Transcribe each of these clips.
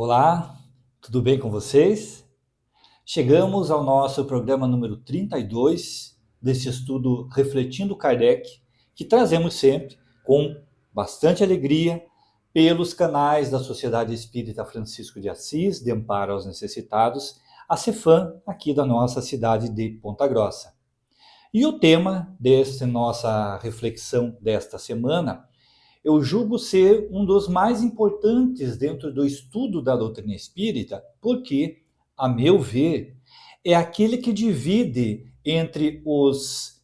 Olá, tudo bem com vocês? Chegamos ao nosso programa número 32 desse estudo Refletindo Kardec, que trazemos sempre com bastante alegria pelos canais da Sociedade Espírita Francisco de Assis, de Amparo aos Necessitados, a Cefam, aqui da nossa cidade de Ponta Grossa. E o tema dessa nossa reflexão desta semana eu julgo ser um dos mais importantes dentro do estudo da doutrina espírita, porque, a meu ver, é aquele que divide entre os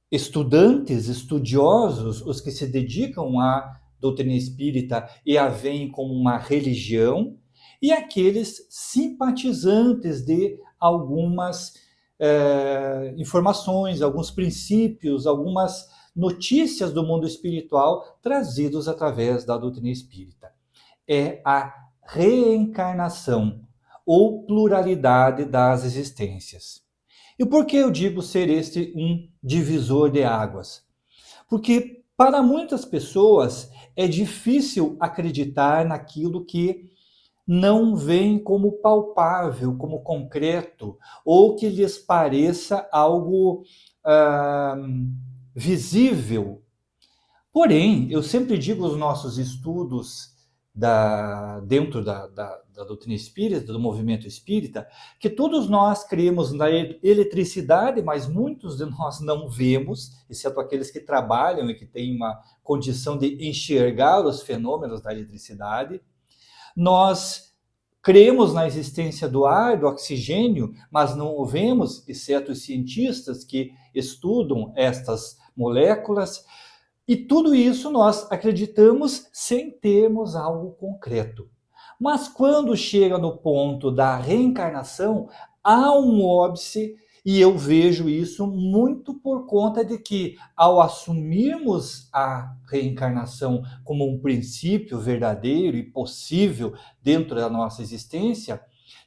estudantes, estudiosos, os que se dedicam à doutrina espírita e a veem como uma religião, e aqueles simpatizantes de algumas informações, alguns princípios, algumas notícias do mundo espiritual trazidos através da doutrina espírita. É a reencarnação ou pluralidade das existências. E por que eu digo ser este um divisor de águas? Porque para muitas pessoas é difícil acreditar naquilo que não veem como palpável, como concreto, ou que lhes pareça algo ah, visível. Porém, eu sempre digo aos nossos estudos dentro da doutrina espírita, do movimento espírita, que todos nós cremos na eletricidade, mas muitos de nós não vemos, exceto aqueles que trabalham e que têm uma condição de enxergar os fenômenos da eletricidade. Nós cremos na existência do ar, do oxigênio, mas não o vemos, exceto os cientistas que estudam estas moléculas. E tudo isso nós acreditamos sem termos algo concreto. Mas quando chega no ponto da reencarnação, há um óbice, e eu vejo isso muito por conta de que, ao assumirmos a reencarnação como um princípio verdadeiro e possível dentro da nossa existência,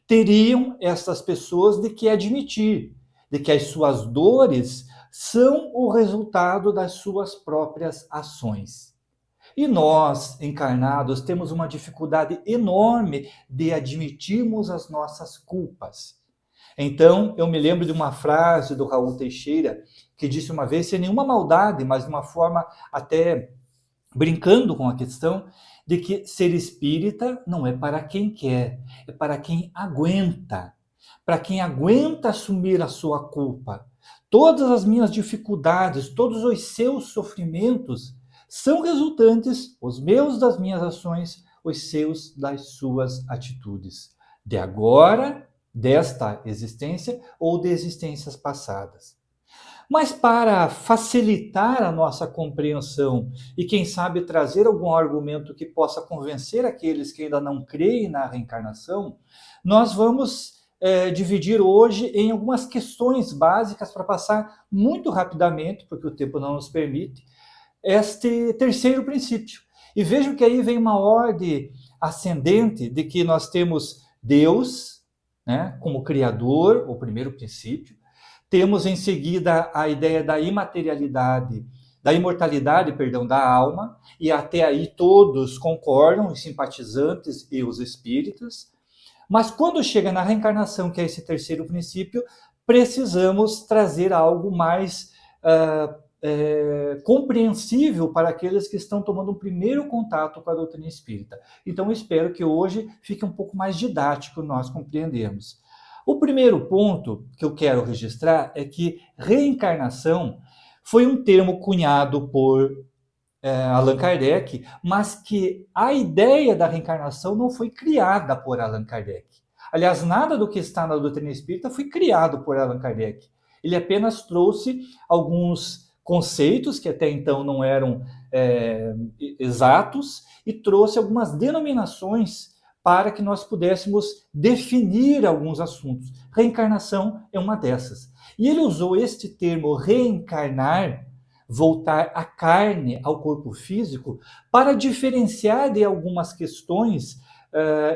teriam essas pessoas de que admitir, de que as suas dores são o resultado das suas próprias ações. E nós, encarnados, temos uma dificuldade enorme de admitirmos as nossas culpas. Então, eu me lembro de uma frase do Raul Teixeira, que disse uma vez, sem nenhuma maldade, mas de uma forma até brincando com a questão, de que ser espírita não é para quem quer, é para quem aguenta. Para quem aguenta assumir a sua culpa. Todas as minhas dificuldades, todos os seus sofrimentos são resultantes, os meus das minhas ações, os seus das suas atitudes. De agora, desta existência ou de existências passadas. Mas para facilitar a nossa compreensão e, quem sabe, trazer algum argumento que possa convencer aqueles que ainda não creem na reencarnação, nós vamos dividir hoje em algumas questões básicas para passar muito rapidamente, porque o tempo não nos permite, este terceiro princípio. E vejam que aí vem uma ordem ascendente de que nós temos Deus, né, como Criador, o primeiro princípio. Temos em seguida a ideia da imaterialidade, da imortalidade, perdão, da alma, e até aí todos concordam, os simpatizantes e os espíritas. Mas quando chega na reencarnação, que é esse terceiro princípio, precisamos trazer algo mais compreensível para aqueles que estão tomando um primeiro contato com a doutrina espírita. Então, eu espero que hoje fique um pouco mais didático nós compreendermos. O primeiro ponto que eu quero registrar é que reencarnação foi um termo cunhado por Allan Kardec, mas que a ideia da reencarnação não foi criada por Allan Kardec. Aliás, nada do que está na doutrina espírita foi criado por Allan Kardec. Ele apenas trouxe alguns conceitos que até então não eram exatos e trouxe algumas denominações para que nós pudéssemos definir alguns assuntos. Reencarnação é uma dessas. E ele usou este termo reencarnar, voltar a carne ao corpo físico, para diferenciar de algumas questões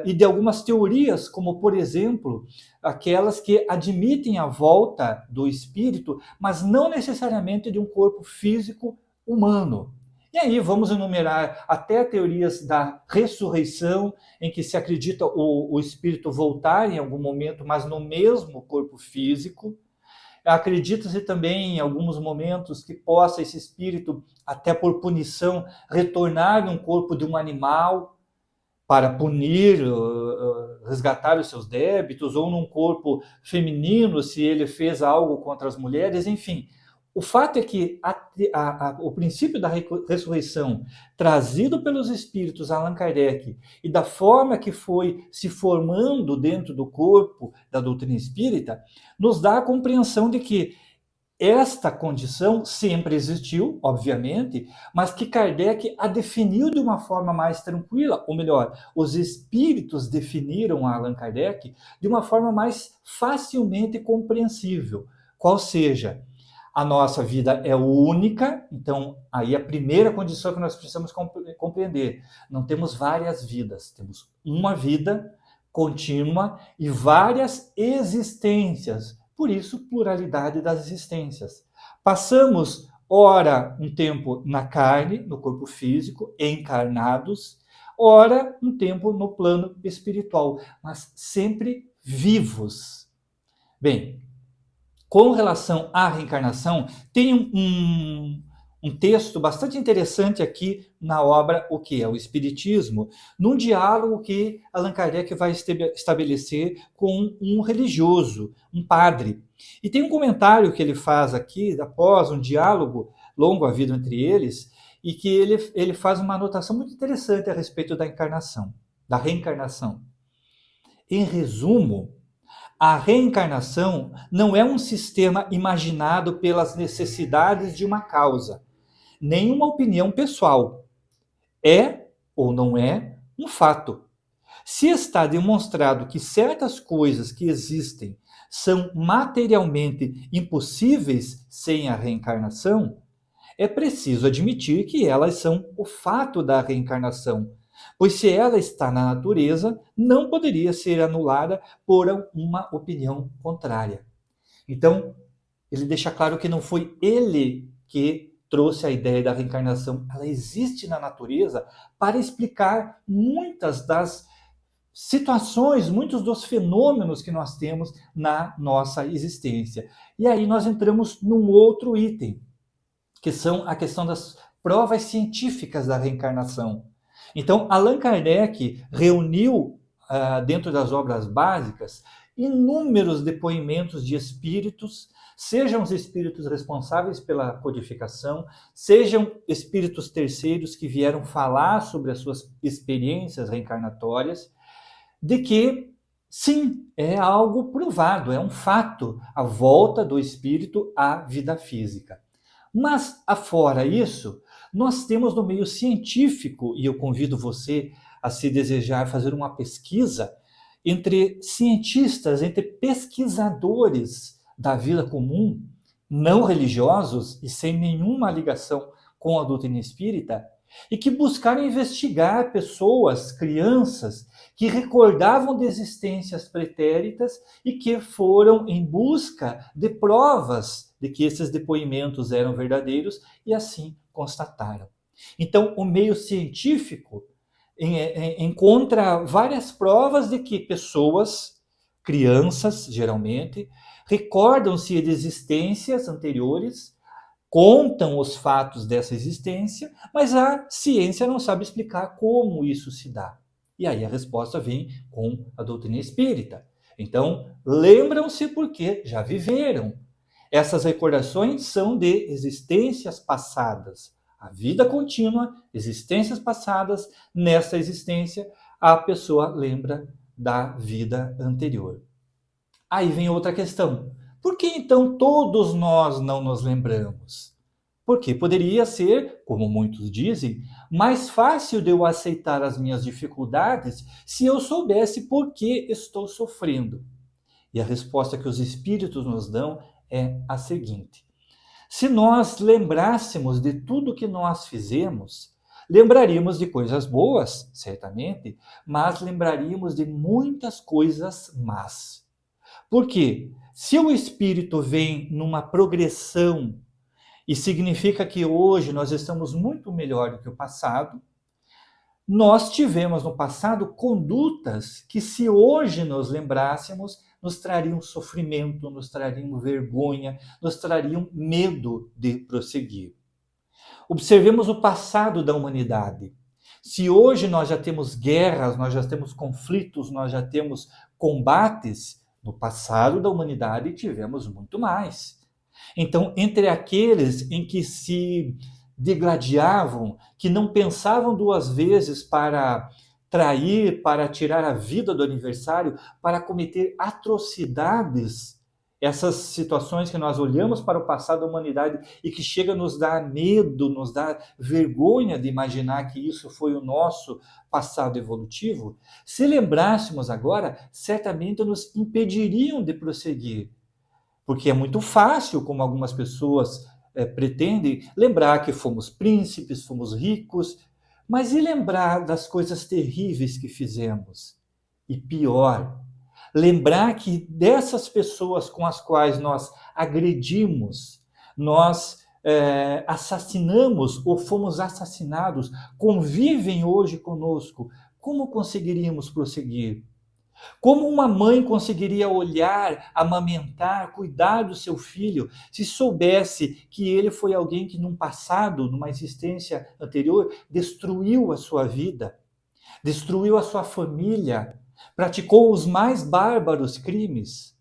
e de algumas teorias, como, por exemplo, aquelas que admitem a volta do espírito, mas não necessariamente de um corpo físico humano. E aí vamos enumerar até teorias da ressurreição, em que se acredita o espírito voltar em algum momento, mas no mesmo corpo físico. Acredita-se também em alguns momentos que possa esse espírito, até por punição, retornar num corpo de um animal para punir, resgatar os seus débitos, ou num corpo feminino, se ele fez algo contra as mulheres, enfim. O fato é que o princípio da ressurreição, trazido pelos espíritos Allan Kardec, e da forma que foi se formando dentro do corpo da doutrina espírita, nos dá a compreensão de que esta condição sempre existiu, obviamente, mas que Kardec a definiu de uma forma mais tranquila, ou melhor, os espíritos definiram a Allan Kardec de uma forma mais facilmente compreensível. Qual seja, a nossa vida é única, então aí a primeira condição que nós precisamos compreender, não temos várias vidas, temos uma vida contínua e várias existências. Por isso, pluralidade das existências. Passamos, ora, um tempo na carne, no corpo físico, encarnados, ora, um tempo no plano espiritual, mas sempre vivos. Bem, com relação à reencarnação, tem um texto bastante interessante aqui na obra O que é o Espiritismo, num diálogo que Allan Kardec vai estabelecer com um religioso, um padre. E tem um comentário que ele faz aqui, após um diálogo longo havido entre eles, e que ele faz uma anotação muito interessante a respeito da encarnação, da reencarnação. Em resumo, a reencarnação não é um sistema imaginado pelas necessidades de uma causa, nem uma opinião pessoal. É ou não é um fato. Se está demonstrado que certas coisas que existem são materialmente impossíveis sem a reencarnação, é preciso admitir que elas são o fato da reencarnação, pois se ela está na natureza, não poderia ser anulada por uma opinião contrária. Então, ele deixa claro que não foi ele que trouxe a ideia da reencarnação. Ela existe na natureza para explicar muitas das situações, muitos dos fenômenos que nós temos na nossa existência. E aí nós entramos num outro item, que são a questão das provas científicas da reencarnação. Então, Allan Kardec reuniu, dentro das obras básicas, inúmeros depoimentos de espíritos, sejam os espíritos responsáveis pela codificação, sejam espíritos terceiros que vieram falar sobre as suas experiências reencarnatórias, de que, sim, é algo provado, é um fato, a volta do espírito à vida física. Mas, afora isso, nós temos no meio científico, e eu convido você a, se desejar, fazer uma pesquisa entre cientistas, entre pesquisadores da vida comum, não religiosos e sem nenhuma ligação com a doutrina espírita, e que buscaram investigar pessoas, crianças, que recordavam de existências pretéritas e que foram em busca de provas de que esses depoimentos eram verdadeiros e assim constataram. Então, o meio científico encontra várias provas de que pessoas, crianças geralmente, recordam-se de existências anteriores, contam os fatos dessa existência, mas a ciência não sabe explicar como isso se dá. E aí a resposta vem com a doutrina espírita. Então, lembram-se porque já viveram. Essas recordações são de existências passadas. A vida contínua, existências passadas, nessa existência, a pessoa lembra da vida anterior. Aí vem outra questão. Por que então todos nós não nos lembramos? Porque poderia ser, como muitos dizem, mais fácil de eu aceitar as minhas dificuldades se eu soubesse por que estou sofrendo. E a resposta que os espíritos nos dão é a seguinte: se nós lembrássemos de tudo que nós fizemos, lembraríamos de coisas boas, certamente, mas lembraríamos de muitas coisas más. Por quê? Se o espírito vem numa progressão e significa que hoje nós estamos muito melhor do que o passado. Nós tivemos no passado condutas que, se hoje nos lembrássemos, nos trariam sofrimento, nos trariam vergonha, nos trariam medo de prosseguir. Observemos o passado da humanidade. Se hoje nós já temos guerras, nós já temos conflitos, nós já temos combates, no passado da humanidade tivemos muito mais. Então, entre aqueles em que se degladiavam, que não pensavam duas vezes para trair, para tirar a vida do adversário, para cometer atrocidades, essas situações que nós olhamos para o passado da humanidade e que chega a nos dar medo, nos dá vergonha de imaginar que isso foi o nosso passado evolutivo, se lembrássemos agora, certamente nos impediriam de prosseguir. Porque é muito fácil, como algumas pessoas pretendem, lembrar que fomos príncipes, fomos ricos, mas e lembrar das coisas terríveis que fizemos? E pior, lembrar que dessas pessoas com as quais nós agredimos, nós assassinamos ou fomos assassinados, convivem hoje conosco, como conseguiríamos prosseguir? Como uma mãe conseguiria olhar, amamentar, cuidar do seu filho, se soubesse que ele foi alguém que, num passado, numa existência anterior, destruiu a sua vida, destruiu a sua família, praticou os mais bárbaros crimes?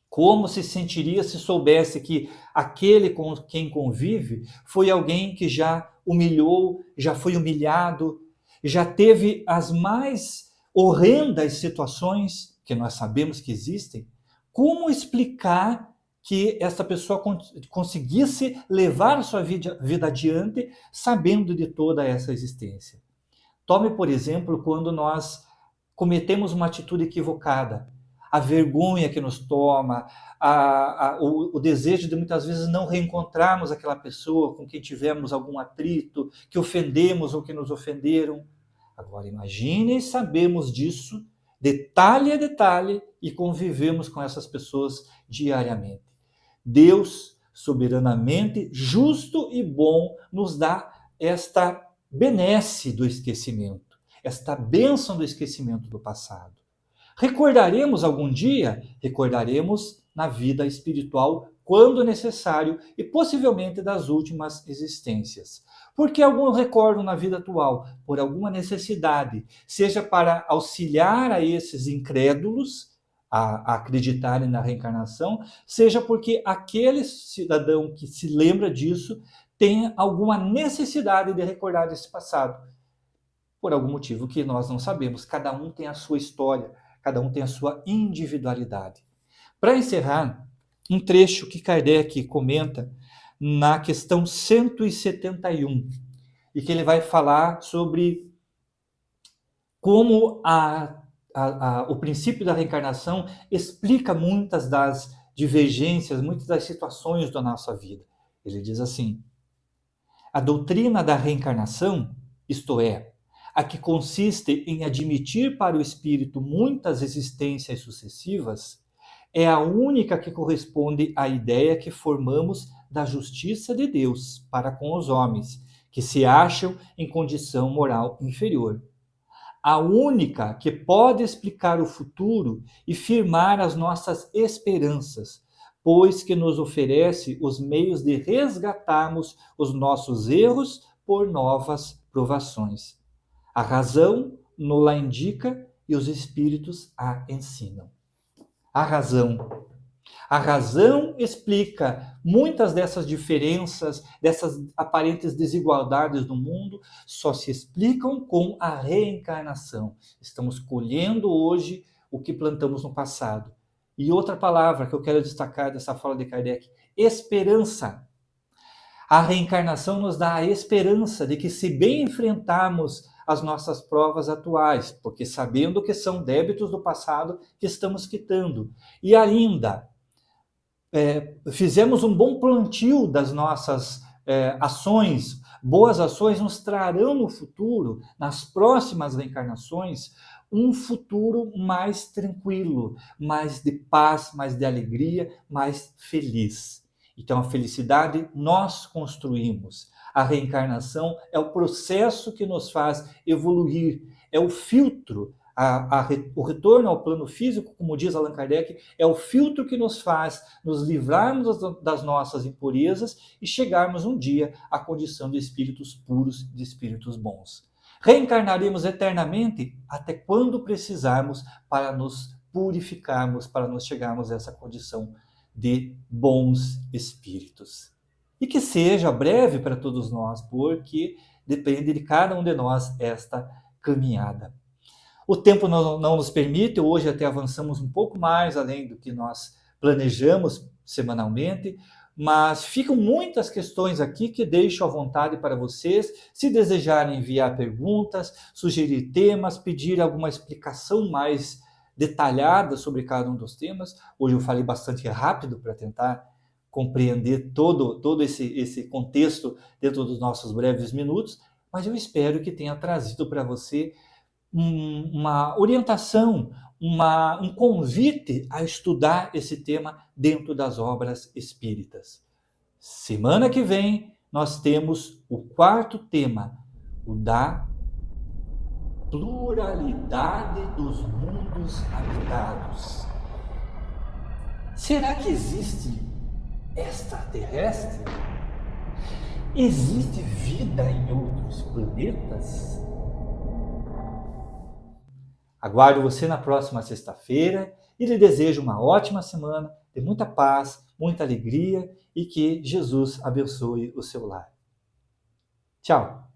Como se sentiria se soubesse que aquele com quem convive foi alguém que já humilhou, já foi humilhado, já teve as mais horrendas situações que nós sabemos que existem? Como explicar que essa pessoa conseguisse levar a sua vida adiante sabendo de toda essa existência? Tome, por exemplo, quando nós cometemos uma atitude equivocada, a vergonha que nos toma, o desejo de muitas vezes não reencontrarmos aquela pessoa com quem tivemos algum atrito, que ofendemos ou que nos ofenderam. Agora imagine sabemos disso, detalhe a detalhe, e convivemos com essas pessoas diariamente. Deus, soberanamente justo e bom, nos dá esta benesse do esquecimento, esta bênção do esquecimento do passado. Recordaremos algum dia? Recordaremos na vida espiritual, quando necessário, e possivelmente das últimas existências. Porque alguns recordam na vida atual? Por alguma necessidade, seja para auxiliar a esses incrédulos a acreditarem na reencarnação, seja porque aquele cidadão que se lembra disso tem alguma necessidade de recordar desse passado. Por algum motivo que nós não sabemos. Cada um tem a sua história, cada um tem a sua individualidade. Para encerrar, um trecho que Kardec comenta na questão 171, e que ele vai falar sobre como o princípio da reencarnação explica muitas das divergências, muitas das situações da nossa vida. Ele diz assim: a doutrina da reencarnação, isto é, a que consiste em admitir para o espírito muitas existências sucessivas, é a única que corresponde à ideia que formamos da justiça de Deus para com os homens, que se acham em condição moral inferior. A única que pode explicar o futuro e firmar as nossas esperanças, pois que nos oferece os meios de resgatarmos os nossos erros por novas provações. A razão nos-la indica e os espíritos a ensinam. A razão. A razão explica muitas dessas diferenças, dessas aparentes desigualdades do mundo, só se explicam com a reencarnação. Estamos colhendo hoje o que plantamos no passado. E outra palavra que eu quero destacar dessa fala de Kardec: esperança. A reencarnação nos dá a esperança de que, se bem enfrentarmos as nossas provas atuais, porque sabendo que são débitos do passado que estamos quitando, e ainda fizemos um bom plantio das nossas ações, boas ações nos trarão no futuro, nas próximas reencarnações, um futuro mais tranquilo, mais de paz, mais de alegria, mais feliz. Então, a felicidade nós construímos. A reencarnação é o processo que nos faz evoluir, é o filtro. O retorno ao plano físico, como diz Allan Kardec, é o filtro que nos faz nos livrarmos das nossas impurezas e chegarmos um dia à condição de espíritos puros, de espíritos bons. Reencarnaremos eternamente até quando precisarmos para nos purificarmos, para nos chegarmos a essa condição de bons espíritos. E que seja breve para todos nós, porque depende de cada um de nós esta caminhada. O tempo não nos permite, hoje até avançamos um pouco mais além do que nós planejamos semanalmente, mas ficam muitas questões aqui que deixo à vontade para vocês, se desejarem enviar perguntas, sugerir temas, pedir alguma explicação mais detalhada sobre cada um dos temas. Hoje eu falei bastante rápido para tentar compreender todo esse contexto dentro dos nossos breves minutos, mas eu espero que tenha trazido para você uma orientação, um convite a estudar esse tema dentro das obras espíritas. Semana que vem, nós temos o quarto tema, o da pluralidade dos mundos habitados. Será que existe extraterrestre? Existe vida em outros planetas? Aguardo você na próxima sexta-feira e lhe desejo uma ótima semana, de muita paz, muita alegria e que Jesus abençoe o seu lar. Tchau!